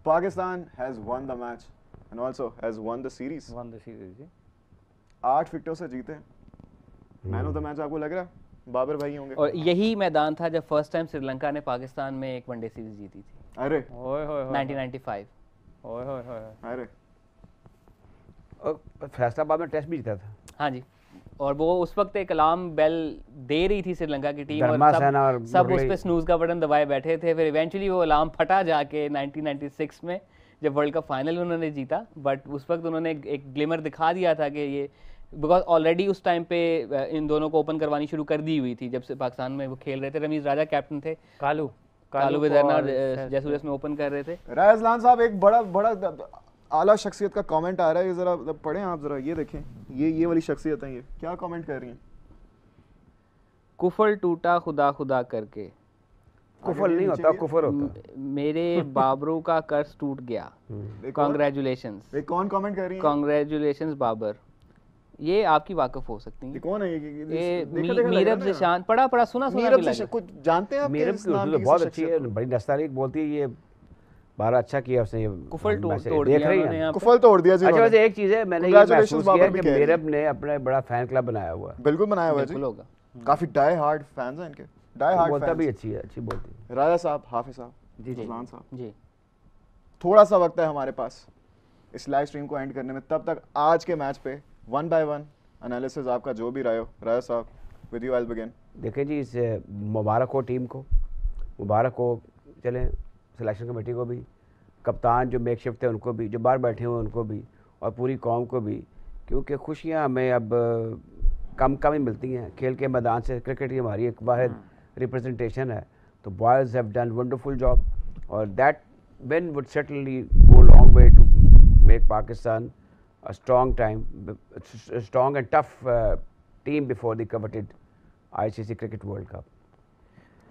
Pakistan has won the match and also has won the series. One the series 8 विकेटों से जीते। Man of the match आपको लग रहा है बाबर भाई होंगे? और यही मैदान था जब फर्स्ट टाइम श्रीलंका ने पाकिस्तान में एक वनडे सीरीज जीती थी, अरे ओए होए होए 1995। ओए होए होए अरे और फैसलाबाद में टेस्ट भी जीता था। हाँ जी, और वो उस वक्त एक अलार्म बेल दे रही थी श्रीलंका की टीम, और धर्मासेना और सब उस मुरली। पे स्नूज का बटन दबाए बैठे थे। फिर इवेंचुअली वो अलार्म फटा जाके 1996 में जब वर्ल्ड कप फाइनल उन्होंने जीता। बट उस वक्त उन्होंने एक ग्लिमर दिखा दिया था कि ये, बिकॉज ऑलरेडी उस टाइम पे इन दोनों को ओपन करवानी शुरू कर दी हुई थी जब से पाकिस्तान में वो खेल रहे थे। रमीज राजा कैप्टन थे, कालू विदर्ना और जयसूर्य में ओपन कर रहे थे। रायसलान साहब एक बड़ा आला शख्सियत का कमेंट आ रहा है, जरा पढ़ें आप, जरा ये देखें, ये वाली शख्सियत है, ये क्या कमेंट कर रही हैं? कुफल टूटा खुदा खुदा करके, कुफल नहीं होता, कुफर होता। मेरे बाबरों का कर्ज टूट गया, कॉन्ग्रेचुलेशंस। ये कौन कमेंट कर रही है? कॉन्ग्रेचुलेशंस बाबर। ये आपकी वाकफ हो सकती ये है। कौन है? ये देखा लग रहा मीरब है ज़िशान, पढ़ा सुना भी मीरब लगा। से कुछ जानते हैं आप? मीरब की उर्दू तो बहुत अच्छी है, बड़ी नस्तारीक बोलती है, ये बड़ा अच्छा किया उसने। ये कुफल तोड़ देख दिया रही उन्होंने है। यहाँ पे। कुफल तोड़ दिया जी अच्छा उन्होंने। वैसे एक चीज़ है, मैंने ये Congratulations महसूस बाबर किया भी कि कह रही है। मीरब ने अपना बड़ा फैन क्लब बनाया हुआ है। बिल्कुल बनाया हुआ है जी, बिल्कुल होगा। काफी डाई हार्ड फैंस हैं इनके, डाई हार्ड बोलता फैंस। भी अच्छी है, अच्छी बोलती है। राजा साहब, हाफिज साहब, जी जी रज़वान साहब, जी। थोड़ा सा वक्त है हमारे पास इस लाइव स्ट्रीम को एंड करने में, तब तक आज के मैच पे 1 बाय 1 एनालिसिस आपका जो भी रहा हो। राजा साहब, with you I will begin. देखें जी, इस मुबारक हो टीम को, मुबारक हो चलें सिलेक्शन कमेटी को भी, कप्तान जो मेकशिफ्ट थे उनको भी, जो बाहर बैठे हुए उनको भी, और पूरी कौम को भी, क्योंकि खुशियां हमें अब कम ही मिलती हैं खेल के मैदान से। क्रिकेट की हमारी एक वाहिद रिप्रेजेंटेशन है। तो boys have done wonderful job, और that win would certainly go long way to make Pakistan a strong and tough team before the coveted ICC Cricket World Cup.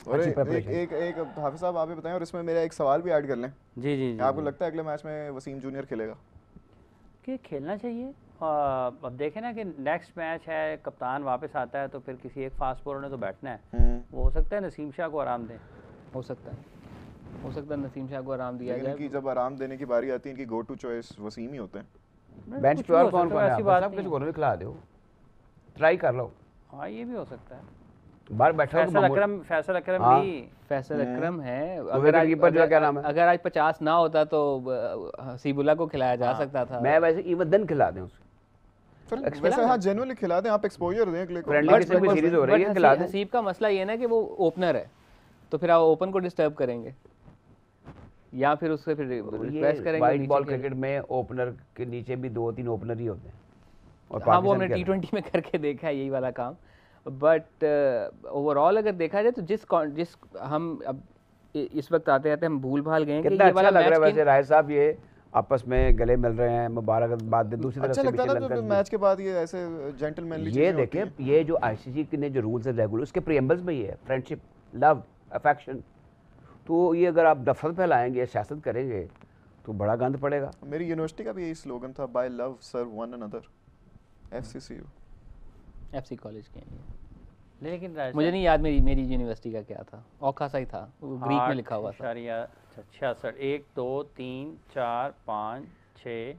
और अच्छी एक preparation. एक हाफिज साहब आप ही बताएं, और इसमें मेरा एक सवाल भी ऐड कर लें। जी जी जी। आपको लगता है अगले मैच में वसीम जूनियर खेलेगा? कि खेलना चाहिए। अब देखें ना कि नेक्स्ट मैच है, कप्तान वापस आता है तो फिर किसी एक फास्ट बॉलर ने तो बैठना है। वो हो सकता है नसीम शाह को आराम दें, हो सकता है नसीम शाह को आराम दिया लेकिन जाए। इनकी जब आराम देने की बारी आती है, इनकी गो टू चॉइस वसीम ही होते हैं। बेंच कुछ पे भी और हो कौन सकता कौन है, है? ऐसी बात सब नहीं कुछ को खिला दो, ट्राई कर लो। हाँ ये भी हो सकता है। बाहर बैठा फैसल अकरम हाँ। भी फैसल अकरम है। विकेट कीपर जो है, क्या नाम है? अगर आज 50 ना होता तो हसीबुल्ला को खिलाया जा सकता था। मैं वैसे इवन दिन खिला दें उसको। फिर वैसे हाँ जेन्युइनली खिला दें, आप एक्सपोजर दें अगले को। फ्रेंडली किस्म की सीरीज हो रही है, खिला दें। हसीब का मसला ये ना कि वो ओपनर है, तो फिर आप ओपन को डिस्टर्ब करेंगे या फिर उससे फिर रिक्वेस्ट करेंगे। वाइट बॉल क्रिकेट में ओपनर के नीचे भी 2-3 ओपनर ही होते हैं, और हाँ वो हमने पाकिस्तान T20 में करके देखा है यही वाला काम। बट ओवरऑल अगर देखा जाए तो जिस हम अब इस वक्त आते आते हम भूल भाल गए हैं कि कितना ये अच्छा वाला लग रहा है मैच वैसे राय साहब, ये आपस में गले मिल रहे हैं, मुबारकबाद दे। दूसरी तरफ अच्छा से लगता है ना श्रीलंका तो की- मैच के बाद ये ऐसे जेंटलमैनली ये देखें, ये जो आईसीसी के ने जो रूल्स है रेगुलर, उसके प्रीएम्बल्स में ये है फ्रेंडशिप, लव, अफेक्शन। तो ये अगर आप नफरत फैलाएंगे, सियासत करेंगे तो बड़ा गंद पड़ेगा। मेरी यूनिवर्सिटी का भी यही स्लोगन था, by love serve one another, FCCU। FC college के हैं। लेकिन मुझे नहीं याद मेरी यूनिवर्सिटी का क्या था, औखा सा ही था, वो ग्रीक में लिखा हुआ था। 66 1 2 3 4 5 6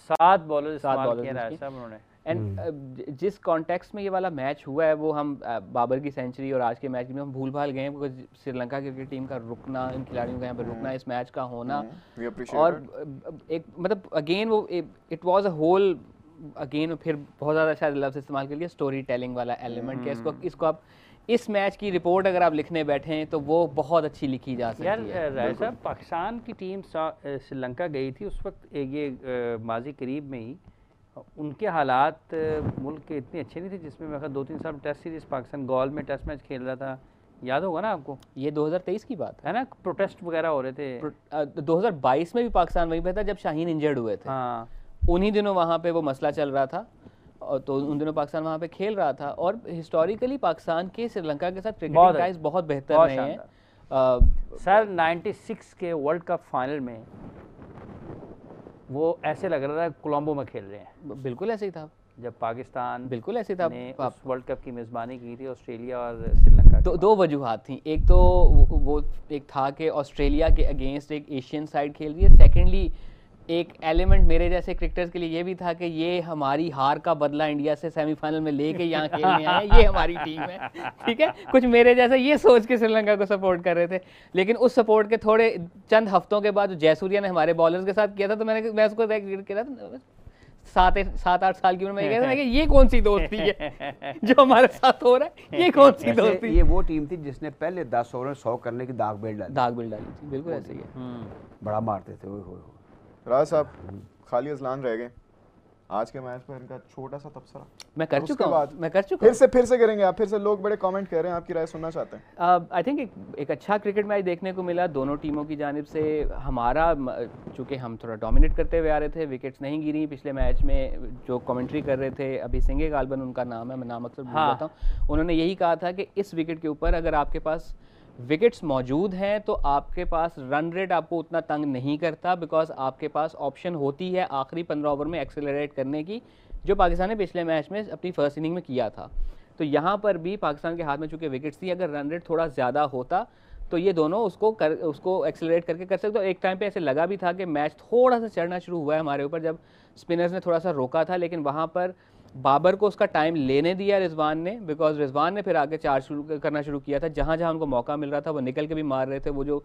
7 बॉलर इस्तेमाल किए राय साहब उन्होंने। एंड जिस कॉन्टेक्स्ट में ये वाला मैच हुआ है वो हम बाबर की सेंचुरी और आज के मैच में हम भूल भाल गए हैं, बिकॉज श्रीलंका क्रिकेट टीम का रुकना, इन खिलाड़ियों का यहाँ पर रुकना, इस मैच का होना, और एक मतलब अगेन वो it was a whole again फिर बहुत ज़्यादा शायद लफ्ज़ इस्तेमाल कर लिया, स्टोरी टेलिंग वाला एलिमेंट के इसको आप इस मैच की रिपोर्ट अगर आप लिखने बैठे हैं तो वो बहुत अच्छी लिखी जा सकती है। यार राय साहब, पाकिस्तान की टीम श्रीलंका गई थी उस वक्त, ये माजी करीब में ही उनके हालात मुल्क के इतने अच्छे नहीं थे, जिसमें मैं 2-3 साल टेस्ट सीरीज पाकिस्तान गॉल में टेस्ट मैच खेल रहा था, याद होगा ना आपको? ये 2023 की बात है ना, प्रोटेस्ट वगैरह हो रहे थे। 2022 में भी पाकिस्तान वहीं पे था जब शाहीन इंजर्ड हुए थे। हाँ, उन्हीं दिनों वहाँ पे वो मसला चल रहा था, और तो उन दिनों पाकिस्तान वहाँ पे खेल रहा था। और हिस्टोरिकली पाकिस्तान के श्रीलंका के साथ क्रिकेट टाइज बहुत बेहतर रहे हैं। सर 96 के वर्ल्ड कप फाइनल में वो ऐसे लग रहा था कोलंबो में खेल रहे हैं। बिल्कुल ऐसे ही था जब पाकिस्तान बिल्कुल ऐसे था। ने उस वर्ल्ड कप की मेज़बानी की थी ऑस्ट्रेलिया और श्रीलंका मैच? दो वजूहात थी। एक तो वो एक था कि ऑस्ट्रेलिया के अगेंस्ट एक एशियन साइड खेल रही है। सेकेंडली एक एलिमेंट मेरे जैसे क्रिकेटर्स के लिए ये भी था कि ये हमारी हार का बदला इंडिया से सेमीफाइनल में लेके यहाँ खेलने आए हैं, ये हमारी टीम है, ठीक है। कुछ मेरे जैसा ये सोच के श्रीलंका को सपोर्ट कर रहे थे। लेकिन उस सपोर्ट के थोड़े चंद हफ्तों के बाद जो जयसूर्या ने हमारे बॉलर्स के साथ किया था, तो मैं उसको किया था 7-8 साल की उम्र में कहता कि ये कौन सी दोस्ती है जो हमारे साथ हो रहा है, ये कौन सी दोस्ती। ये वो टीम थी जिसने पहले 10 ओवर में 100 करने की दाग बेल डाली थी, बिल्कुल ऐसे ही है। बड़ा मारते थे। राज साहब, खाली अजलान रह गए आज के मैच पर, इनका छोटा सा तबसरा मैं कर चुका हूं। फिर से करेंगे आप, फिर से लोग बड़े कमेंट कर रहे हैं, आपकी राय सुनना चाहते हैं। आई थिंक एक अच्छा क्रिकेट मैच देखने को मिला दोनों टीमों की जानिब से। हमारा चूँकि हम थोड़ा डोमिनेट करते हुए आ रहे थे, विकेट्स नहीं गिरी पिछले मैच में। जो कमेंट्री कर रहे थे अभी सिंगे गालबन उनका नाम है, मैं नाम अक्सर भूल जाता हूँ, उन्होंने यही कहा था कि इस विकेट के ऊपर अगर आपके पास विकेट्स मौजूद हैं तो आपके पास रन रेट आपको उतना तंग नहीं करता, बिकॉज आपके पास ऑप्शन होती है आखिरी 15 ओवर में एक्सेलरेट करने की, जो पाकिस्तान ने पिछले मैच में अपनी फर्स्ट इनिंग में किया था। तो यहाँ पर भी पाकिस्तान के हाथ में चूंकि विकेट्स थी, अगर रन रेट थोड़ा ज़्यादा होता तो ये दोनों उसको एक्सेलरेट करके कर सकते। तो एक टाइम पे ऐसे लगा भी था कि मैच थोड़ा सा चढ़ना शुरू हुआ है हमारे ऊपर, जब स्पिनर्स ने थोड़ा सा रोका था, लेकिन वहाँ पर बाबर को उसका टाइम लेने दिया रिजवान ने, बिकॉज रिजवान ने फिर आगे चार्ज करना शुरू किया था। जहाँ जहाँ उनको मौका मिल रहा था वो निकल के भी मार रहे थे। वो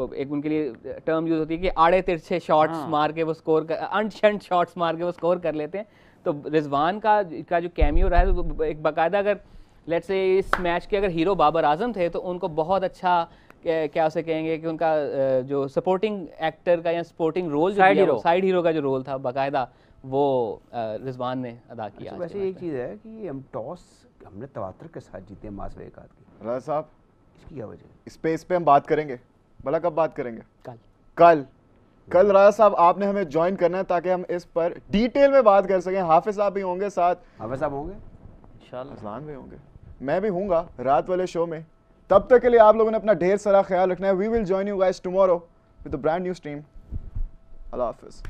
एक उनके लिए टर्म यूज़ होती है कि आड़े तिरछे शॉट्स मार के वो स्कोर अनशंट शॉट्स मार के वो स्कोर कर लेते हैं। तो रिजवान का जो कैमियो रहा है, एक बाकायदा अगर लेट्स से इस मैच के अगर हीरो बाबर आजम थे तो उनको बहुत अच्छा क्या उसे कहेंगे कि उनका जो सपोर्टिंग एक्टर का या सपोर्टिंग रोल, साइड हीरो का जो रोल था बाकायदा, वो रिजवान ने अदा किया। अच्छा, वैसे एक चीज़ है कि हम टॉस हमने तवातर के साथ जीते हैं मास वेकात की। राजा साहब, इसकी क्या वजह? इस पे हम बात करेंगे, भला कब बात करेंगे? कल राजा साहब आपने हमें ज्वाइन करना है ताकि हम इस पर डिटेल में बात कर सकें। हाफिज साहब भी होंगे साथ। हाफिज साहब होंगे, इंशाल्लाह अजलान भी होंगे, मैं भी हूँगा रात वाले शो में। तब तक के लिए आप लोगों ने अपना ढेर सारा ख्याल रखना है। We will join you guys tomorrow with a brand new stream. अल्लाह हाफिज।